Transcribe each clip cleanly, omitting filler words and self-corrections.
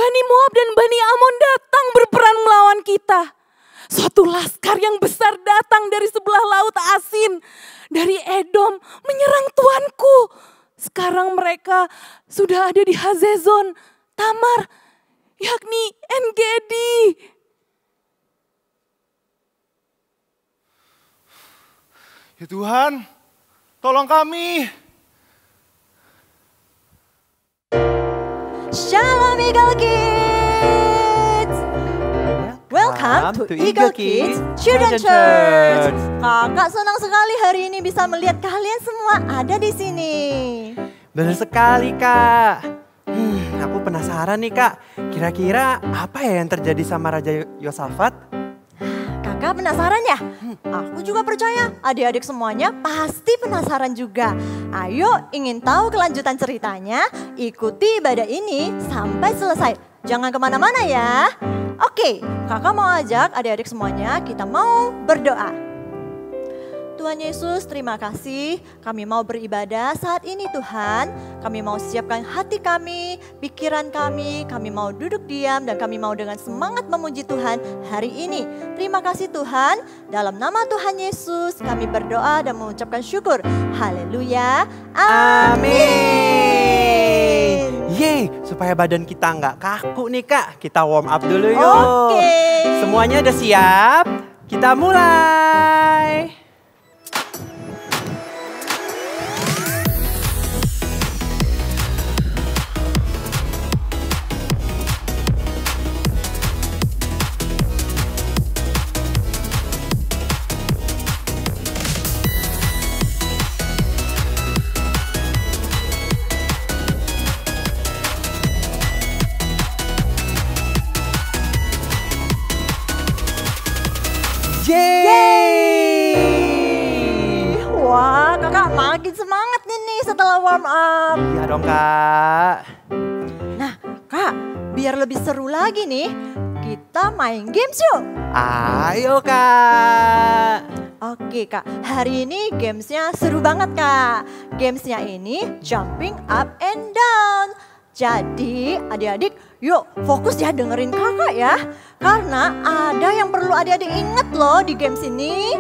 Bani Moab dan Bani Amon datang berperang melawan kita. Suatu laskar yang besar datang dari sebelah laut Asin, dari Edom menyerang tuanku. Sekarang mereka sudah ada di Hazezon, Tamar, yakni En-Gedi. Ya Tuhan, tolong kami. Shalom Eagle Kids. Welcome to Eagle Kids Children Church. Kakak senang sekali hari ini bisa melihat kalian semua ada di sini. Benar sekali, Kak. Aku penasaran nih, Kak. Kira-kira apa ya yang terjadi sama Raja Yosafat? Kakak penasaran ya? Aku juga percaya adik-adik semuanya pasti penasaran juga. Ayo, ingin tahu kelanjutan ceritanya? Ikuti ibadah ini sampai selesai. Jangan kemana-mana ya. Oke, kakak mau ajak adik-adik semuanya, kita mau berdoa. Tuhan Yesus, terima kasih. Kami mau beribadah saat ini Tuhan. Kami mau siapkan hati kami, pikiran kami mau duduk diam dan kami mau dengan semangat memuji Tuhan hari ini. Terima kasih Tuhan. Dalam nama Tuhan Yesus kami berdoa dan mengucapkan syukur. Haleluya. Amin. Yeay, supaya badan kita nggak kaku nih, Kak. Kita warm up dulu yuk. Oke. Semuanya udah siap? Kita mulai. Yeay! Wah, kakak makin semangat nih setelah warm up. Iya dong, Kak. Nah, Kak, biar lebih seru lagi nih, kita main games yuk. Ayo, Kak. Oke, Kak. Hari ini gamesnya seru banget, Kak. Gamesnya ini jumping up and down. Jadi adik-adik yuk fokus ya dengerin kakak ya. Karena ada yang perlu adik-adik ingat loh di games ini.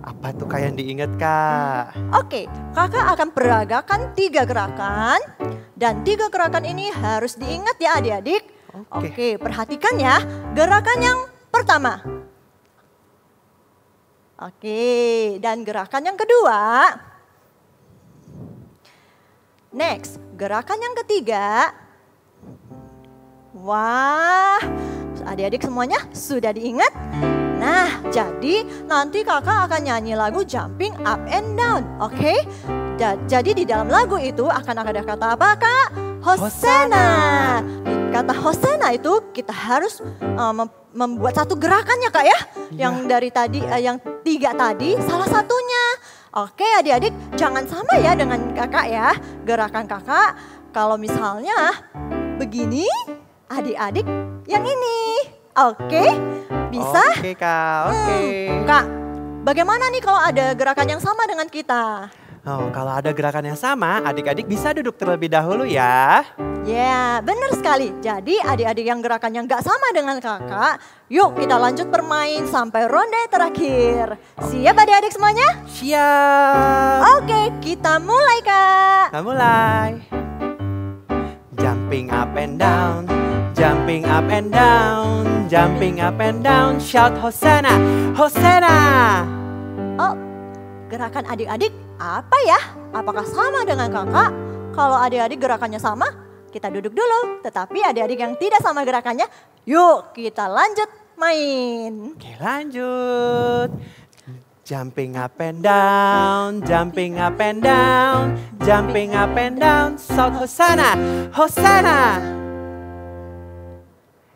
Apa tuh Kak yang diingat, Kak? Oke, kakak akan peragakan 3 gerakan. Dan 3 gerakan ini harus diingat ya adik-adik. Oke, perhatikan ya. Gerakan yang pertama. Oke, dan gerakan yang kedua. Next, gerakan yang ketiga. Wah, adik-adik semuanya sudah diingat? Nah, jadi nanti kakak akan nyanyi lagu jumping up and down, oke? Jadi di dalam lagu itu akan ada kata apa, Kak? Hosana. Kata Hosana itu kita harus membuat satu gerakan ya, Kak ya? Yang dari tadi, yang 3 tadi, salah satunya. Oke adik-adik, jangan sama ya dengan kakak ya. Gerakan kakak kalau misalnya begini, adik-adik yang ini. Oke, bisa? Oke, Kak, oke. Kak, bagaimana nih kalau ada gerakan yang sama dengan kita? Oh, kalau ada gerakan yang sama, adik-adik bisa duduk terlebih dahulu ya. Ya, benar sekali. Jadi adik-adik yang gerakannya nggak sama dengan kakak, yuk kita lanjut bermain sampai ronde terakhir. Siap adik-adik semuanya? Siap. Oke, kita mulai Kak. Kita mulai. Jumping up and down, jumping up and down, jumping up and down, shout Hosanna, Hosanna. Oh, gerakan adik-adik apa ya? Apakah sama dengan kakak? Kalau adik-adik gerakannya sama, kita duduk dulu. Tetapi adik-adik yang tidak sama gerakannya, yuk kita lanjut main. Oke, lanjut. Jumping up and down, jumping up and down, jumping up and down, shout Hosanna, Hosanna.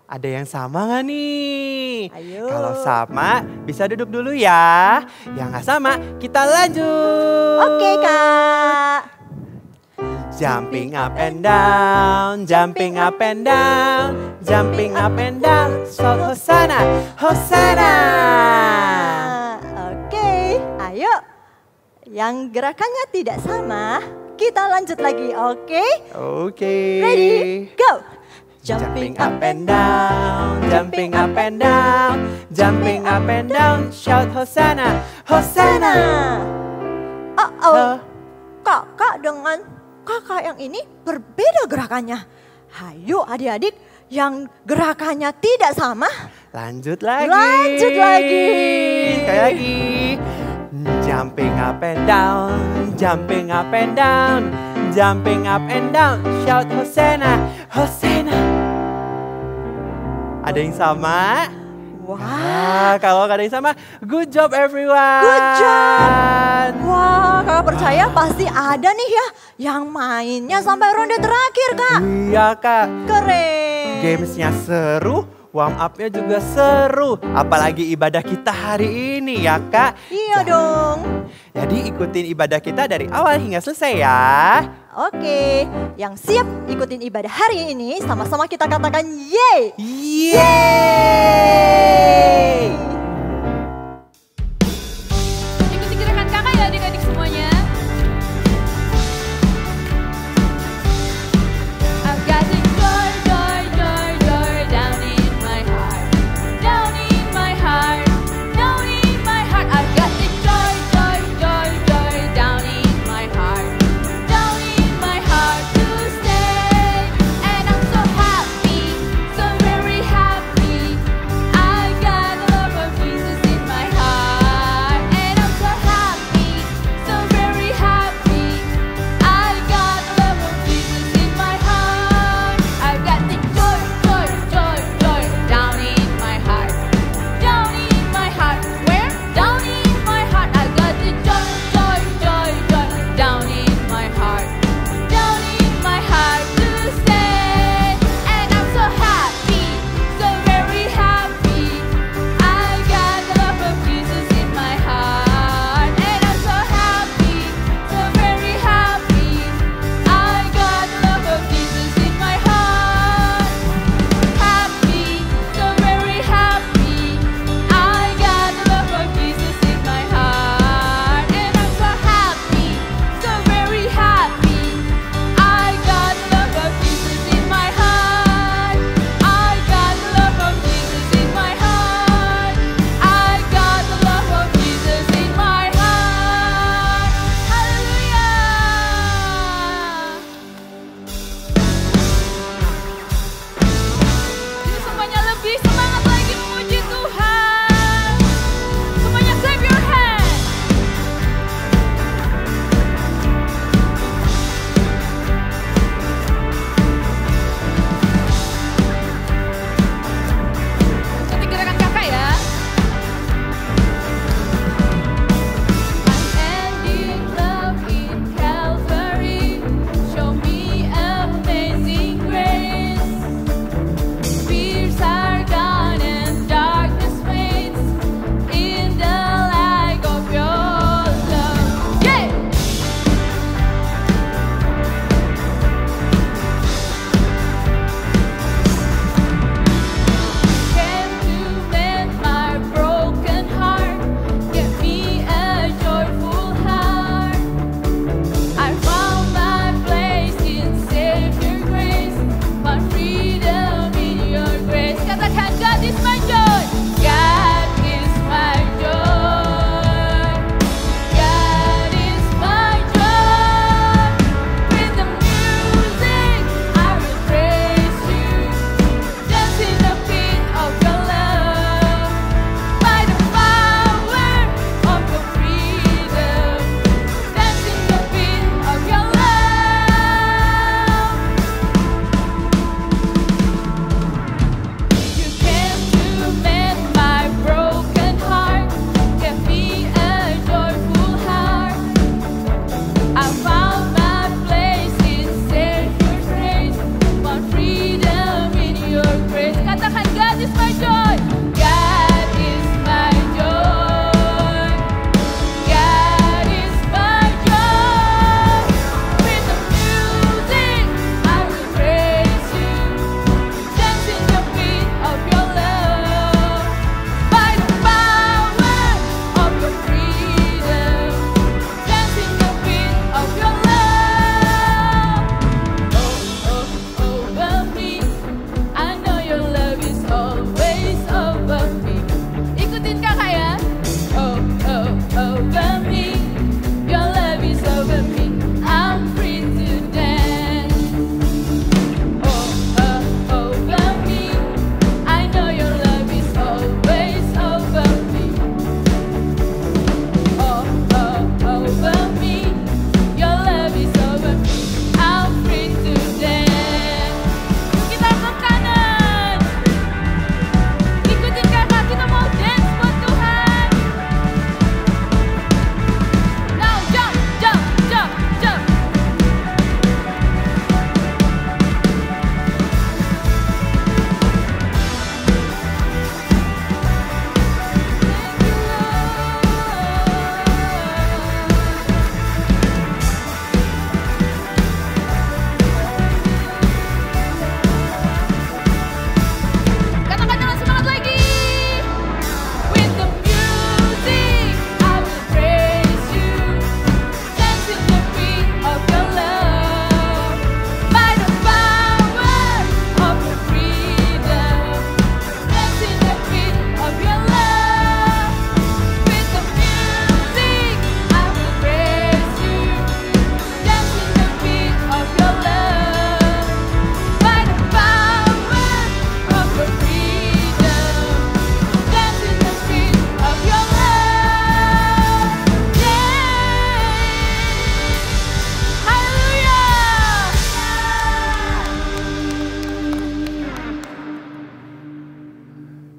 Ada yang sama gak nih? Ayo. Kalau sama bisa duduk dulu ya. Yang gak sama kita lanjut. Oke Kak. Jumping up and down, jumping up and down, jumping up and down, shout Hosanna, Hosanna. Oke, ayo. Yang gerakannya tidak sama, kita lanjut lagi, oke? Oke. Ready, go. Jumping up and down, jumping up and down, jumping up and down, shout Hosanna, Hosanna. Kakak dengan kakak yang ini berbeda gerakannya. Hayo adik-adik yang gerakannya tidak sama. Lanjut lagi. Lanjut lagi. Sekali lagi. Jumping up and down, jumping up and down, jumping up and down, shout Hosanna, Hosanna. Ada yang sama? Wah, kalau gak ada yang sama, good job everyone. Good job. Wah, kakak percaya pasti ada nih ya yang mainnya sampai ronde terakhir, Kak. Iya, Kak. Keren. Gamesnya seru, warm up-nya juga seru. Apalagi ibadah kita hari ini ya, Kak. Iya dong. Jadi ikutin ibadah kita dari awal hingga selesai ya. Oke, yang siap ikutin ibadah hari ini sama-sama kita katakan yeay. Yeay! Ikuti gerakan kakak ya adik-adik semuanya. I've got the joy, joy, joy, joy down in my heart, down in my heart, down in my heart. I've got the joy, joy, joy, joy down in my heart, down in my heart to stay. And I'm so happy, so very happy. I got the love of Jesus in my heart. And I'm so happy, so very happy. I got the love of Jesus in my heart. I've got the joy, joy, joy, joy down in my heart, down in my heart. Where? Down in my heart. I've got the joy, joy, joy, joy down in my heart, down in my heart to stay. And I'm so happy, so very happy. I got the love of Jesus in my heart. And I'm so happy, so very happy. I got the love of Jesus in my heart. Happy, so very happy. I got the love of Jesus in my heart. And I'm so happy, so very happy. I got the love of Jesus in my heart. I got the love of Jesus in my heart. I got the love of Jesus in my heart. Haleluya. Jadi semuanya lebih semangat lagi memuji Tuhan. Semuanya clap your hands. Ikuti gerakan kakak ya. Unending love in Calvary, show me amazing grace. Fears are gone and darkness fades in the light of your love. Yeah! Came to mend my broken heart, give me a joyful heart. I found my place in Savior grace, my freedom in your grace. Katakan, God is my joy. God is my joy. God is my joy. With the music, I will praise you. Dance in the beat of your love. By the power of your freedom. Dance in the beat of your love. You came to mend my broken heart, give me a joyful heart. I found my place in Savior's grace, my freedom in your grace. Katakan, God is my joy. God is my joy. God is my joy. With the music, I will praise you. Dance in the beat of your love. By the power of your freedom. Dance in the beat of your love. Oh, oh, over me.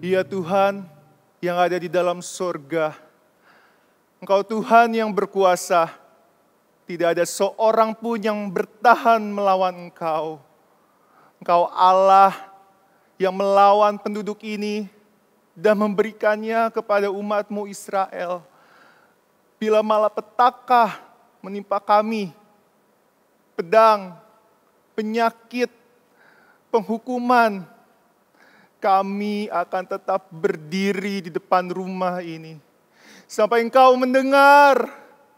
Ya Tuhan yang ada di dalam surga, Engkau Tuhan yang berkuasa, tidak ada seorang pun yang bertahan melawan Engkau. Engkau Allah yang melawan penduduk ini dan memberikannya kepada umat-Mu Israel. Bila malapetaka menimpa kami, pedang, penyakit, penghukuman, kami akan tetap berdiri di depan rumah ini. Sampai Engkau mendengar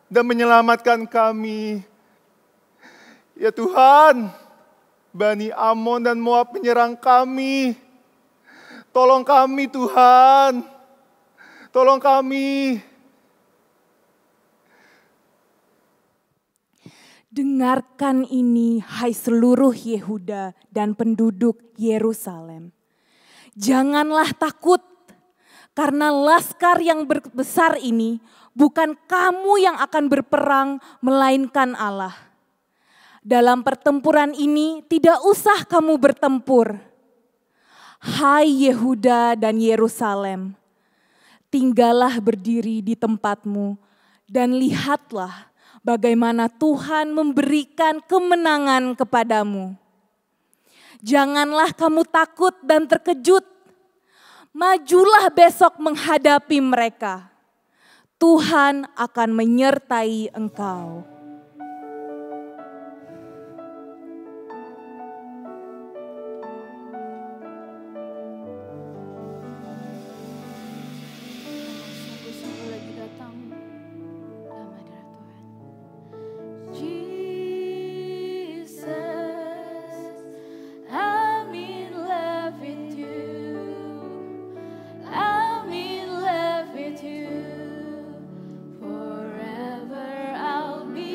dan menyelamatkan kami. Ya Tuhan, Bani Amon dan Moab menyerang kami. Tolong kami Tuhan, tolong kami. Dengarkan ini, hai seluruh Yehuda dan penduduk Yerusalem. Janganlah takut, karena laskar yang besar ini bukan kamu yang akan berperang, melainkan Allah. Dalam pertempuran ini tidak usah kamu bertempur. Hai Yehuda dan Yerusalem, tinggallah berdiri di tempatmu dan lihatlah bagaimana Tuhan memberikan kemenangan kepadamu. Janganlah kamu takut dan terkejut. Majulah besok menghadapi mereka. Tuhan akan menyertai engkau. Sungguh-sungguh lagi datang dalam hadirat Tuhan. I'm in love with you. I'm in love with you. Forever I'll be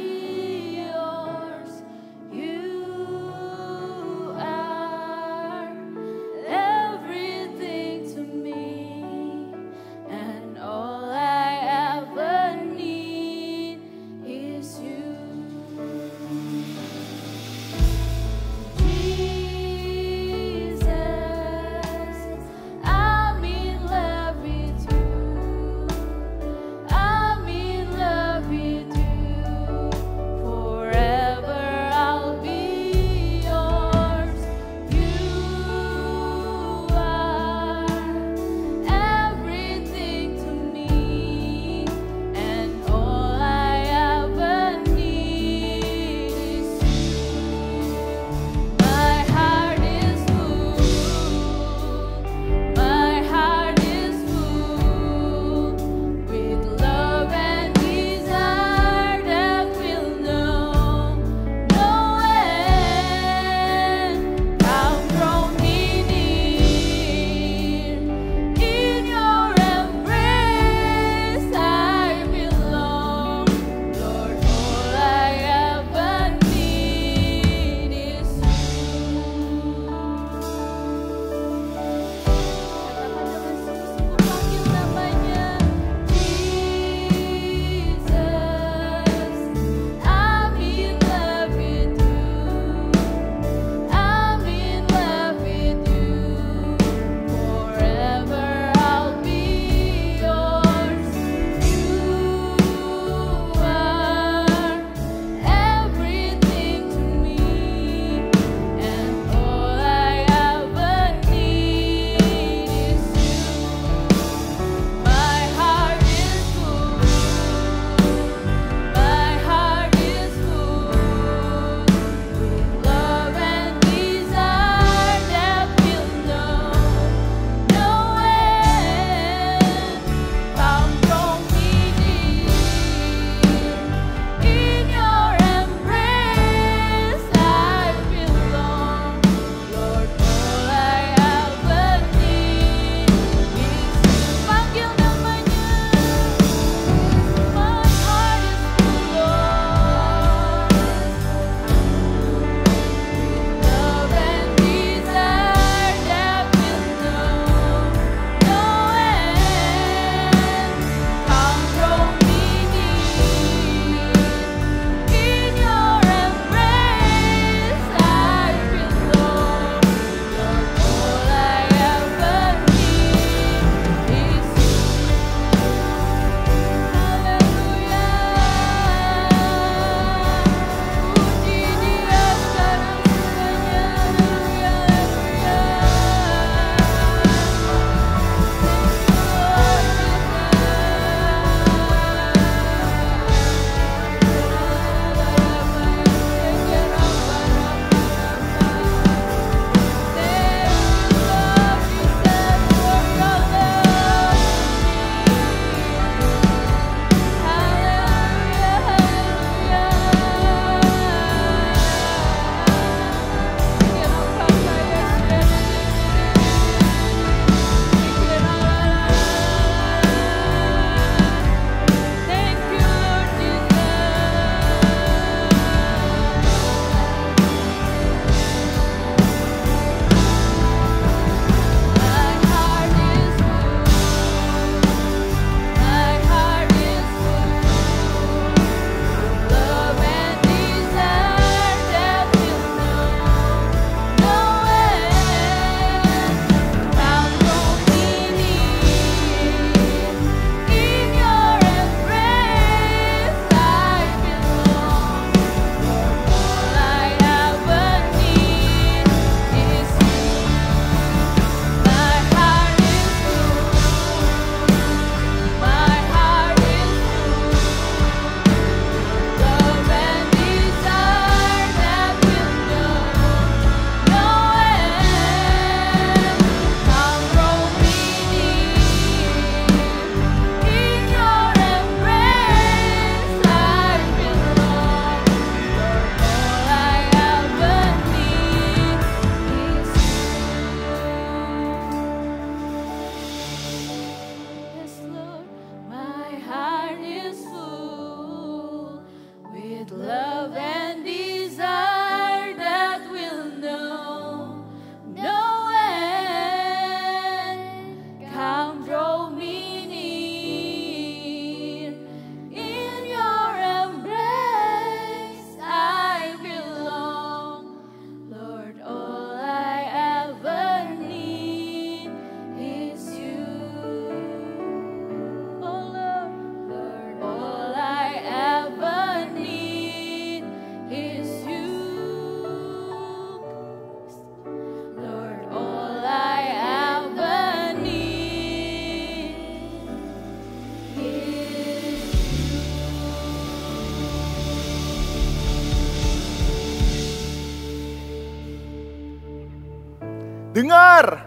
dengar,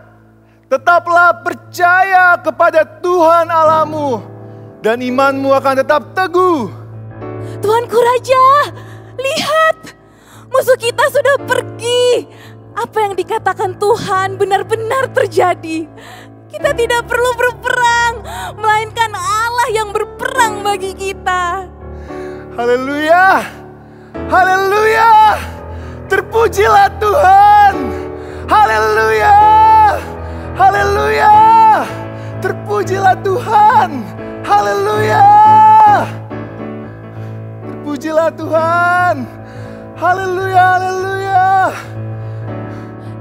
tetaplah percaya kepada Tuhan Allahmu, dan imanmu akan tetap teguh. Tuanku Raja, lihat, musuh kita sudah pergi. Apa yang dikatakan Tuhan benar-benar terjadi. Kita tidak perlu berperang, melainkan Allah yang berperang bagi kita. Haleluya, haleluya, terpujilah Tuhan. Haleluya, haleluya, terpujilah Tuhan. Haleluya, terpujilah Tuhan. Haleluya, haleluya.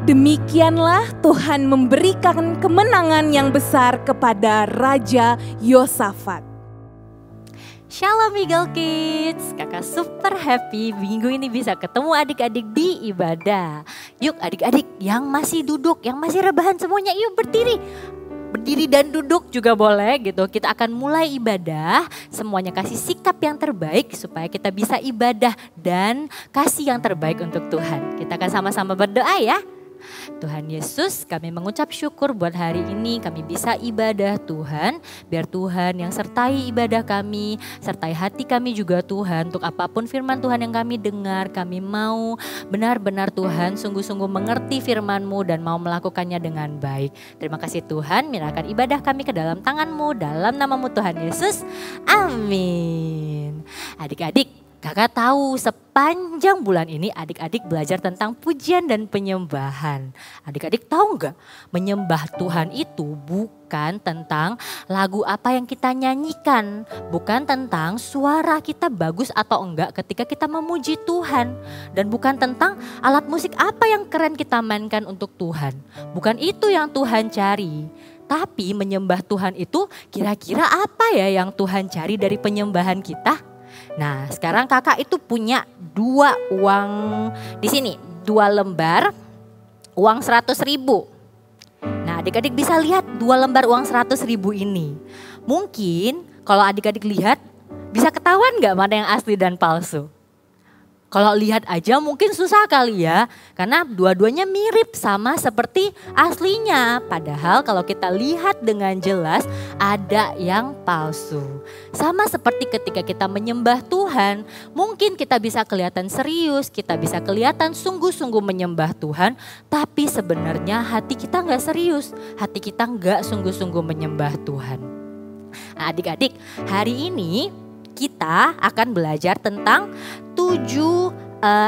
Demikianlah Tuhan memberikan kemenangan yang besar kepada Raja Yosafat. Shalom Eagle Kids, kakak super happy minggu ini bisa ketemu adik-adik di ibadah. Yuk adik-adik yang masih duduk, yang masih rebahan semuanya yuk berdiri. Berdiri dan duduk juga boleh gitu. Kita akan mulai ibadah, semuanya kasih sikap yang terbaik supaya kita bisa ibadah dan kasih yang terbaik untuk Tuhan. Kita akan sama-sama berdoa ya. Tuhan Yesus, kami mengucap syukur buat hari ini kami bisa ibadah Tuhan. Biar Tuhan yang sertai ibadah kami, sertai hati kami juga Tuhan. Untuk apapun firman Tuhan yang kami dengar, kami mau benar-benar Tuhan sungguh-sungguh mengerti firman-Mu dan mau melakukannya dengan baik. Terima kasih Tuhan, menyerahkan ibadah kami ke dalam tangan-Mu, dalam nama-Mu Tuhan Yesus. Amin. Adik-adik, kakak tahu sepanjang bulan ini adik-adik belajar tentang pujian dan penyembahan. Adik-adik tahu nggak? Menyembah Tuhan itu bukan tentang lagu apa yang kita nyanyikan. Bukan tentang suara kita bagus atau enggak ketika kita memuji Tuhan. Dan bukan tentang alat musik apa yang keren kita mainkan untuk Tuhan. Bukan itu yang Tuhan cari. Tapi menyembah Tuhan itu kira-kira apa ya yang Tuhan cari dari penyembahan kita? Nah, sekarang kakak itu punya 2 uang di sini, 2 lembar uang 100.000. Nah, adik-adik bisa lihat 2 lembar uang 100.000 ini. Mungkin kalau adik-adik lihat bisa ketahuan nggak mana yang asli dan palsu? Kalau lihat aja mungkin susah kali ya, karena dua-duanya mirip sama seperti aslinya. Padahal kalau kita lihat dengan jelas ada yang palsu. Sama seperti ketika kita menyembah Tuhan, mungkin kita bisa kelihatan serius, kita bisa kelihatan sungguh-sungguh menyembah Tuhan. Tapi sebenarnya hati kita nggak serius, hati kita nggak sungguh-sungguh menyembah Tuhan. Nah, adik-adik, hari ini kita akan belajar tentang 7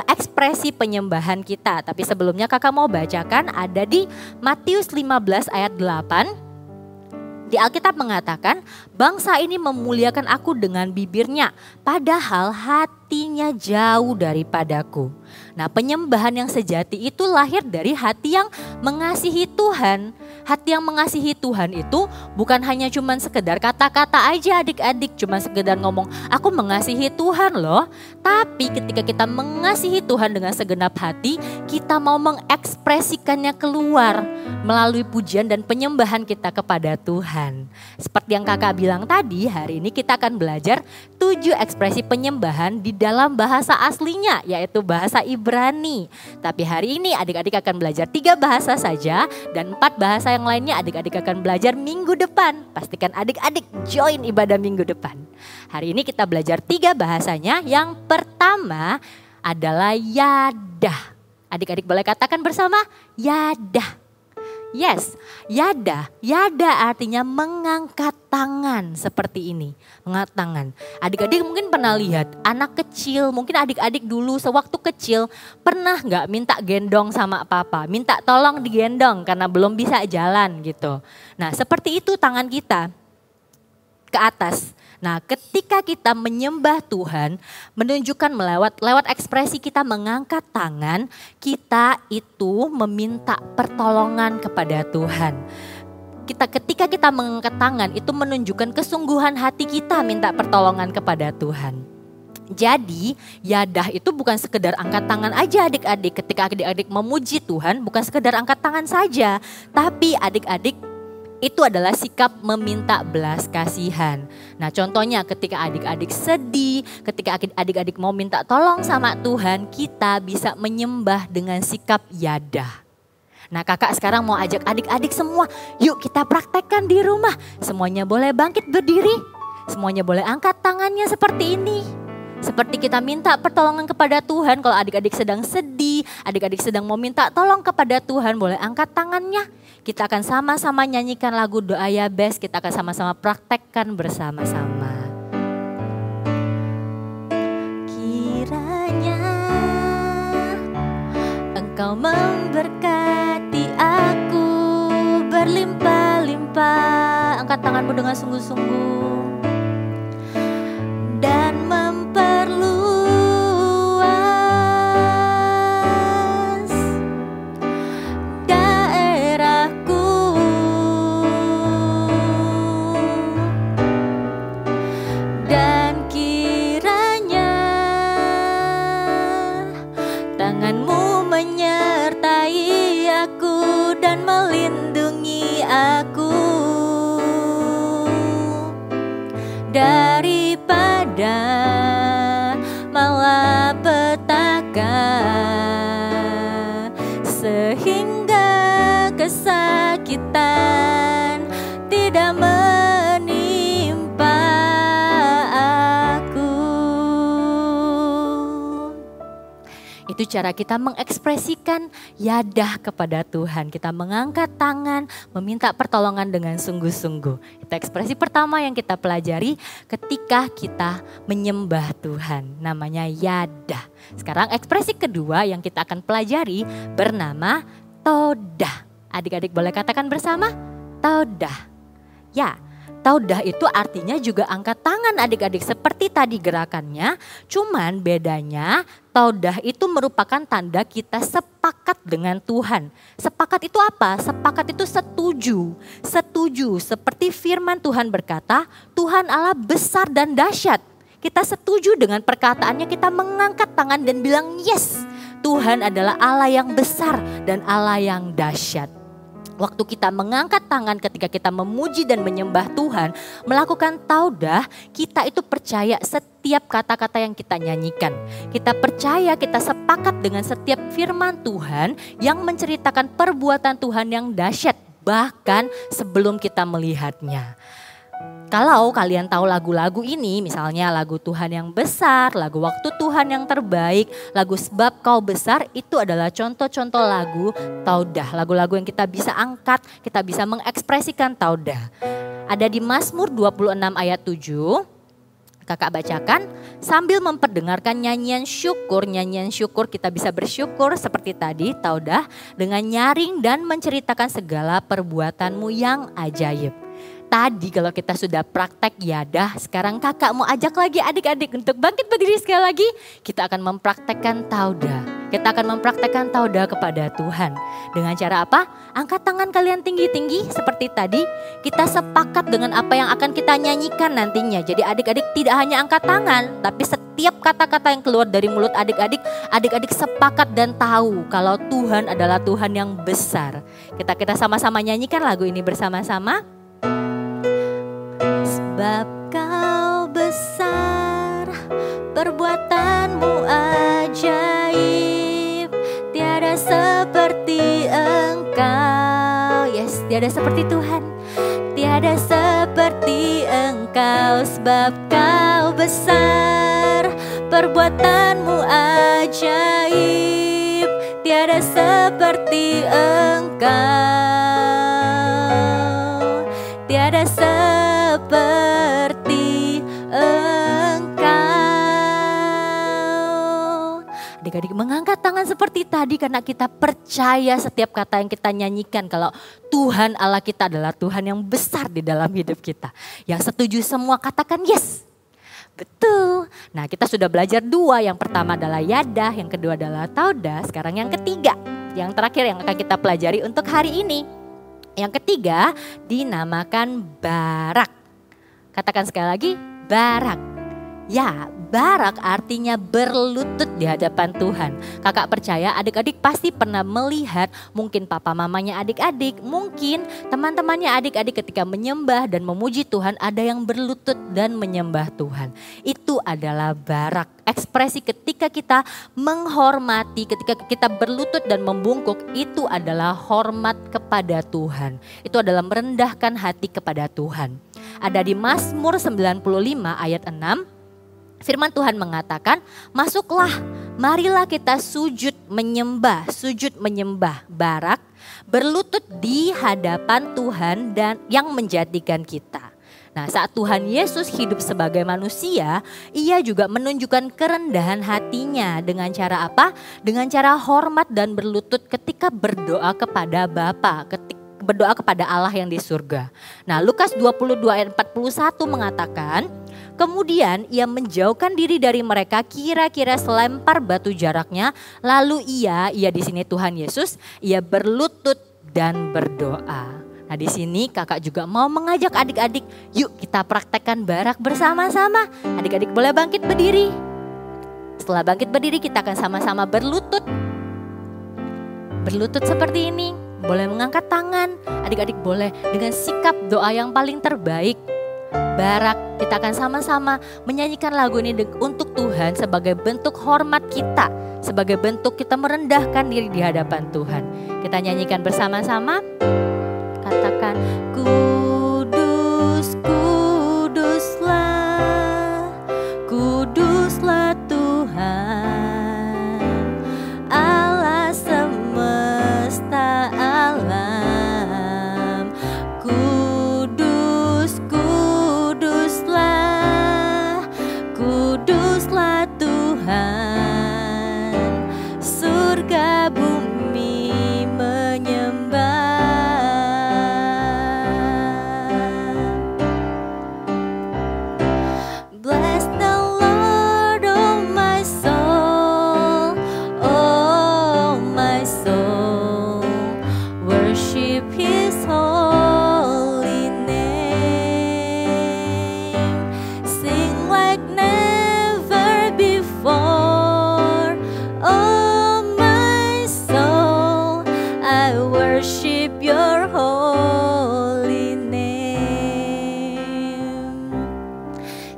ekspresi penyembahan kita. Tapi sebelumnya kakak mau bacakan ada di Matius 15 ayat 8. Di Alkitab mengatakan, bangsa ini memuliakan aku dengan bibirnya, padahal hatinya jauh daripadaku. Nah, penyembahan yang sejati itu lahir dari hati yang mengasihi Tuhan. Hati yang mengasihi Tuhan itu bukan hanya cuman sekedar kata-kata aja adik-adik, cuman sekedar ngomong aku mengasihi Tuhan loh. Tapi ketika kita mengasihi Tuhan dengan segenap hati, kita mau mengekspresikannya keluar melalui pujian dan penyembahan kita kepada Tuhan. Seperti yang kakak bilang tadi, hari ini kita akan belajar 7 ekspresi penyembahan di dalam bahasa aslinya, yaitu bahasa Ibrani. Tapi hari ini adik-adik akan belajar 3 bahasa saja dan 4 bahasa yang lainnya adik-adik akan belajar minggu depan. Pastikan adik-adik join ibadah minggu depan. Hari ini kita belajar 3 bahasanya. Yang pertama adalah yadah. Adik-adik boleh katakan bersama yadah. Yes, yada. Yada artinya mengangkat tangan seperti ini. Mengangkat tangan. Adik-adik mungkin pernah lihat anak kecil, mungkin adik-adik dulu sewaktu kecil pernah gak minta gendong sama papa. Minta tolong digendong karena belum bisa jalan gitu. Nah, seperti itu tangan kita ke atas. Nah, ketika kita menyembah Tuhan, menunjukkan lewat ekspresi kita mengangkat tangan, kita itu meminta pertolongan kepada Tuhan. Ketika kita mengangkat tangan, itu menunjukkan kesungguhan hati kita minta pertolongan kepada Tuhan. Jadi, yadah itu bukan sekedar angkat tangan aja adik-adik. Ketika adik-adik memuji Tuhan, bukan sekedar angkat tangan saja, tapi adik-adik itu adalah sikap meminta belas kasihan. Nah, contohnya ketika adik-adik sedih, ketika adik-adik mau minta tolong sama Tuhan, kita bisa menyembah dengan sikap yadah. Nah kakak sekarang mau ajak adik-adik semua, yuk kita praktekkan di rumah. Semuanya boleh bangkit berdiri, semuanya boleh angkat tangannya seperti ini. Seperti kita minta pertolongan kepada Tuhan, kalau adik-adik sedang sedih, adik-adik sedang mau minta tolong kepada Tuhan, boleh angkat tangannya. Kita akan sama-sama nyanyikan lagu doa Yabes, kita akan sama-sama praktekkan bersama-sama. Kiranya Engkau memberkati aku berlimpah-limpah. Angkat tanganmu dengan sungguh-sungguh. Dan memperluas daerahku. Dan kiranya tanganmu menyertai aku dan melindungi aku daripada malapetaka, sehingga kesakitan tidak menimpa aku. Itu cara kita mengekspresikan yadah kepada Tuhan. Kita mengangkat tangan, meminta pertolongan dengan sungguh-sungguh. Itu ekspresi pertama yang kita pelajari ketika kita menyembah Tuhan. Namanya yadah. Sekarang ekspresi kedua yang kita akan pelajari bernama todah. Adik-adik boleh katakan bersama? Todah. Ya. Taudah itu artinya juga angkat tangan adik-adik seperti tadi gerakannya. Cuman bedanya taudah itu merupakan tanda kita sepakat dengan Tuhan. Sepakat itu apa? Sepakat itu setuju. Setuju seperti firman Tuhan berkata, Tuhan Allah besar dan dahsyat. Kita setuju dengan perkataannya, kita mengangkat tangan dan bilang yes. Tuhan adalah Allah yang besar dan Allah yang dahsyat. Waktu kita mengangkat tangan ketika kita memuji dan menyembah Tuhan, melakukan taudah, kita itu percaya setiap kata-kata yang kita nyanyikan. Kita percaya, kita sepakat dengan setiap firman Tuhan yang menceritakan perbuatan Tuhan yang dahsyat, bahkan sebelum kita melihatnya. Kalau kalian tahu lagu-lagu ini, misalnya lagu Tuhan yang besar, lagu Waktu Tuhan yang terbaik, lagu Sebab Kau Besar, itu adalah contoh-contoh lagu taudah. Lagu-lagu yang kita bisa angkat, kita bisa mengekspresikan taudah. Ada di Mazmur 26 ayat 7, kakak bacakan, sambil memperdengarkan nyanyian syukur kita bisa bersyukur seperti tadi taudah dengan nyaring dan menceritakan segala perbuatanmu yang ajaib. Tadi kalau kita sudah praktek yadah, sekarang kakak mau ajak lagi adik-adik untuk bangkit berdiri sekali lagi. Kita akan mempraktekkan taudah. Kita akan mempraktekkan taudah kepada Tuhan. Dengan cara apa? Angkat tangan kalian tinggi-tinggi seperti tadi. Kita sepakat dengan apa yang akan kita nyanyikan nantinya. Jadi adik-adik tidak hanya angkat tangan, tapi setiap kata-kata yang keluar dari mulut adik-adik, adik-adik sepakat dan tahu kalau Tuhan adalah Tuhan yang besar. Kita sama-sama nyanyikan lagu ini bersama-sama. Sebab Kau besar, perbuatanmu ajaib, tiada seperti Engkau. Yes, tiada seperti Tuhan, tiada seperti Engkau. Sebab Kau besar, perbuatanmu ajaib, tiada seperti Engkau, tiada seperti Engkau. Adik-adik mengangkat tangan seperti tadi karena kita percaya setiap kata yang kita nyanyikan kalau Tuhan Allah kita adalah Tuhan yang besar di dalam hidup kita. Yang setuju semua katakan yes. Betul. Nah kita sudah belajar dua. Yang pertama adalah yadah, yang kedua adalah taudah. Sekarang yang ketiga, yang terakhir yang akan kita pelajari untuk hari ini. Yang ketiga dinamakan barak. Katakan sekali lagi, barak. Ya, Barak artinya berlutut di hadapan Tuhan. Kakak percaya adik-adik pasti pernah melihat mungkin papa mamanya adik-adik, mungkin teman-temannya adik-adik ketika menyembah dan memuji Tuhan ada yang berlutut dan menyembah Tuhan. Itu adalah barak, ekspresi ketika kita menghormati, ketika kita berlutut dan membungkuk, itu adalah hormat kepada Tuhan. Itu adalah merendahkan hati kepada Tuhan. Ada di Mazmur 95 ayat 6. Firman Tuhan mengatakan, masuklah, marilah kita sujud menyembah. Barak, berlutut di hadapan Tuhan dan yang menjadikan kita. Nah, saat Tuhan Yesus hidup sebagai manusia, ia juga menunjukkan kerendahan hatinya dengan cara apa? Dengan cara hormat dan berlutut ketika berdoa kepada Bapa, berdoa kepada Allah yang di surga. Nah, Lukas 22 ayat 41 mengatakan, kemudian ia menjauhkan diri dari mereka kira-kira selempar batu jaraknya. Lalu ia di sini Tuhan Yesus, ia berlutut dan berdoa. Nah, di sini kakak juga mau mengajak adik-adik, yuk kita praktekkan barak bersama-sama. Adik-adik boleh bangkit berdiri. Setelah bangkit berdiri kita akan sama-sama berlutut. Berlutut seperti ini. Boleh mengangkat tangan, adik-adik boleh dengan sikap doa yang paling terbaik. Barak, kita akan sama-sama menyanyikan lagu ini untuk Tuhan sebagai bentuk hormat kita, sebagai bentuk kita merendahkan diri di hadapan Tuhan. Kita nyanyikan bersama-sama, katakan, kudus, kuduslah, kuduslah Tuhan, Allah semesta alam. Kudus, kuduslah, kuduslah Tuhan, surga bumi menyembah. Bless the Lord, oh my soul, oh my soul, worship His holy name. Sing like never before, oh my soul, I worship your holy name.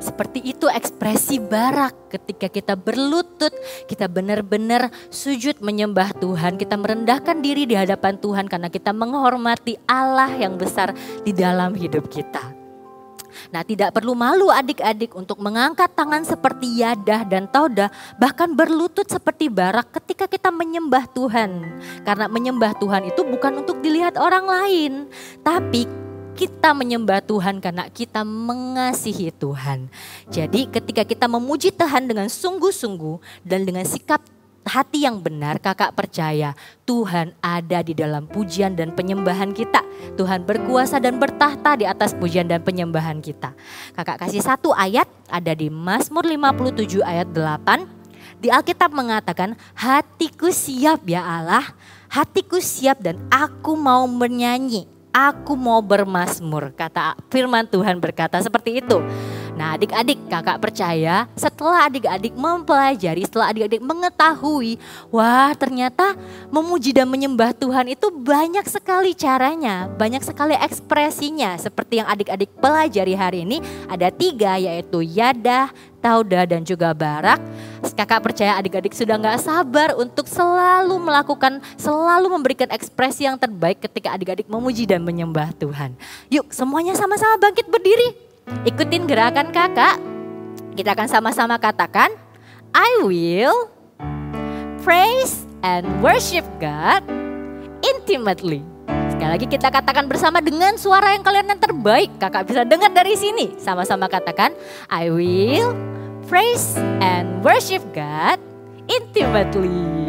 Seperti itu ekspresi barak ketika kita berlutut, kita benar-benar sujud menyembah Tuhan, kita merendahkan diri di hadapan Tuhan karena kita menghormati Allah yang besar di dalam hidup kita. Nah, tidak perlu malu adik-adik untuk mengangkat tangan seperti Yadah dan Taudah, bahkan berlutut seperti barak ketika kita menyembah Tuhan. Karena menyembah Tuhan itu bukan untuk dilihat orang lain, tapi kita menyembah Tuhan karena kita mengasihi Tuhan. Jadi ketika kita memuji Tuhan dengan sungguh-sungguh dan dengan sikap hati yang benar, kakak percaya Tuhan ada di dalam pujian dan penyembahan kita. Tuhan berkuasa dan bertahta di atas pujian dan penyembahan kita. Kakak kasih satu ayat, ada di Mazmur 57 ayat 8. Di Alkitab mengatakan, hatiku siap ya Allah, hatiku siap dan aku mau bernyanyi. Aku mau bermazmur, kata firman Tuhan berkata seperti itu. Nah, adik-adik, kakak percaya setelah adik-adik mempelajari, setelah adik-adik mengetahui, wah ternyata memuji dan menyembah Tuhan itu banyak sekali caranya, banyak sekali ekspresinya. Seperti yang adik-adik pelajari hari ini, ada 3 yaitu Yadah, Taudah dan juga Barak. Kakak percaya adik-adik sudah gak sabar untuk selalu melakukan, selalu memberikan ekspresi yang terbaik ketika adik-adik memuji dan menyembah Tuhan. Yuk semuanya sama-sama bangkit berdiri. Ikutin gerakan kakak. Kita akan sama-sama katakan, I will praise and worship God intimately. Sekali lagi kita katakan bersama dengan suara yang kalian yang terbaik. Kakak bisa dengar dari sini. Sama-sama katakan, I will praise and worship God intimately.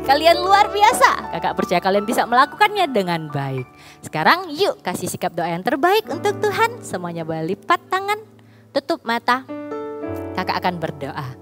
Kalian luar biasa. Kakak percaya kalian bisa melakukannya dengan baik. Sekarang yuk kasih sikap doa yang terbaik untuk Tuhan. Semuanya boleh lipat tangan, tutup mata. Kakak akan berdoa.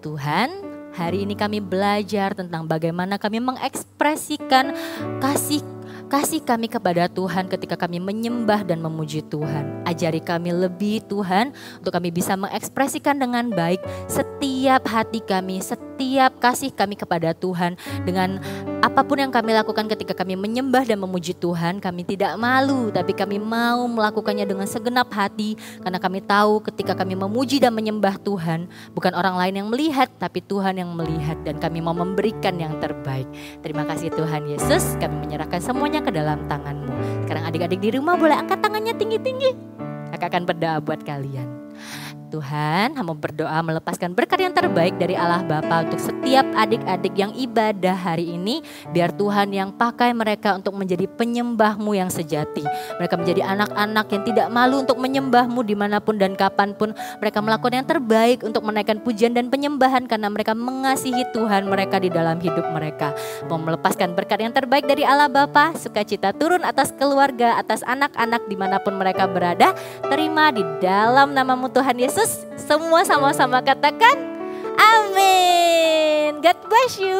Tuhan, hari ini kami belajar tentang bagaimana kami mengekspresikan kasih kasih kami kepada Tuhan ketika kami menyembah dan memuji Tuhan. Ajari kami lebih Tuhan untuk kami bisa mengekspresikan dengan baik setiap hati kami, setiap kasih kami kepada Tuhan. Dengan apapun yang kami lakukan ketika kami menyembah dan memuji Tuhan, kami tidak malu, tapi kami mau melakukannya dengan segenap hati. Karena kami tahu ketika kami memuji dan menyembah Tuhan, bukan orang lain yang melihat, tapi Tuhan yang melihat. Dan kami mau memberikan yang terbaik. Terima kasih Tuhan Yesus, kami menyerahkan semuanya ke dalam tangan-Mu. Sekarang adik-adik di rumah boleh angkat tangannya tinggi-tinggi. Aku akan berdoa buat kalian. Tuhan, hamba berdoa melepaskan berkat yang terbaik dari Allah Bapa untuk setiap adik-adik yang ibadah hari ini. Biar Tuhan yang pakai mereka untuk menjadi penyembah-Mu yang sejati. Mereka menjadi anak-anak yang tidak malu untuk menyembah-Mu dimanapun dan kapanpun. Mereka melakukan yang terbaik untuk menaikkan pujian dan penyembahan karena mereka mengasihi Tuhan mereka di dalam hidup mereka. Mau melepaskan berkat yang terbaik dari Allah Bapa, sukacita turun atas keluarga, atas anak-anak dimanapun mereka berada. Terima di dalam nama-Mu Tuhan Yesus. Semua sama-sama katakan amin. God bless you.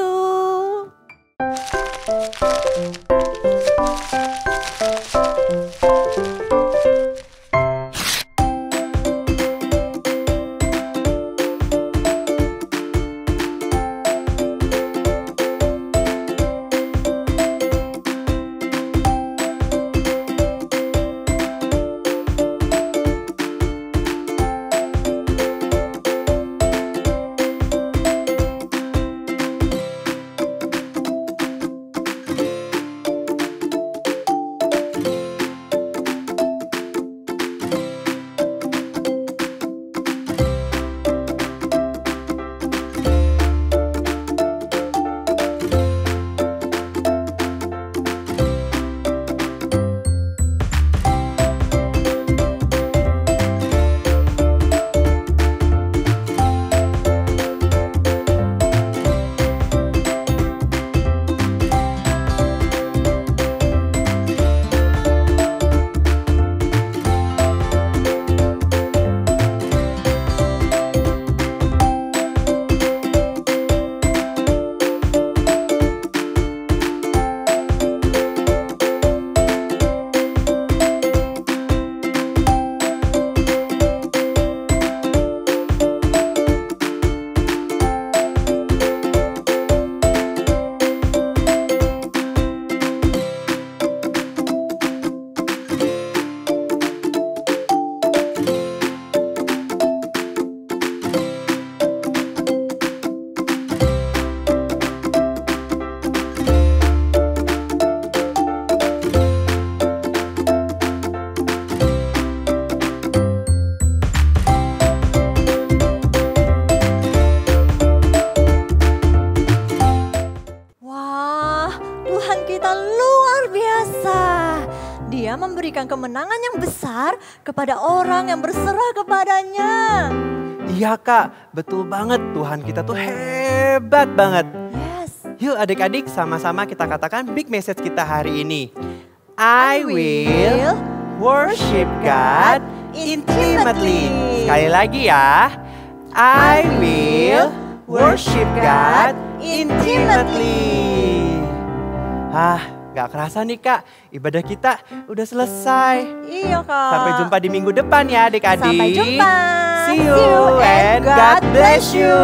Dia memberikan kemenangan yang besar kepada orang yang berserah kepadanya. Iya Kak, betul banget. Tuhan kita tuh hebat banget. Yes. Yuk adik-adik sama-sama kita katakan big message kita hari ini. I will worship God intimately. Sekali lagi ya. I will worship God intimately. Gak kerasa nih Kak, ibadah kita udah selesai. Iya Kak. Sampai jumpa di minggu depan ya adik-adik. Sampai jumpa. See you and God bless you.